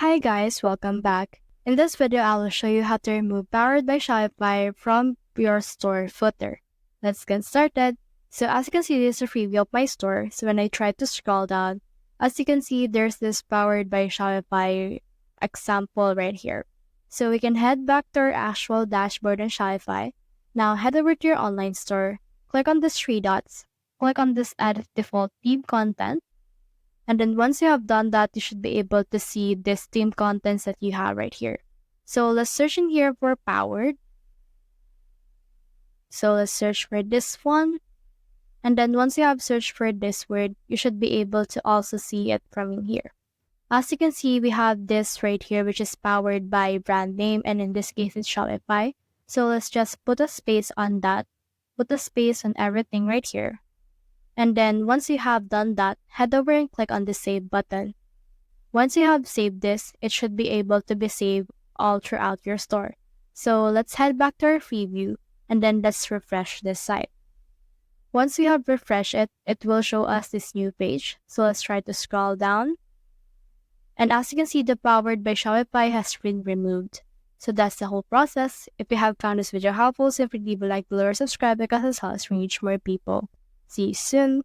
Hi guys, welcome back. In this video, I will show you how to remove Powered by Shopify from your store footer. Let's get started. So as you can see, this is a preview of my store. So when I try to scroll down, as you can see, there's this Powered by Shopify example right here. So we can head back to our actual dashboard in Shopify. Now head over to your online store, click on these three dots, click on this Edit Default Theme Content, and then once you have done that, you should be able to see this theme contents that you have right here. So let's search in here for powered. So let's search for this one. And then once you have searched for this word, you should be able to also see it from in here. As you can see, we have this right here, which is powered by brand name. And in this case, it's Shopify. So let's just put a space on that. Put a space on everything right here. And then once you have done that, head over and click on the Save button. Once you have saved this, it should be able to be saved all throughout your store. So let's head back to our preview and then let's refresh this site. Once we have refreshed it, it will show us this new page. So let's try to scroll down. And as you can see, the Powered by Shopify has been removed. So that's the whole process. If you have found this video helpful, simply leave a like below or subscribe because this helps reach more people. See you soon!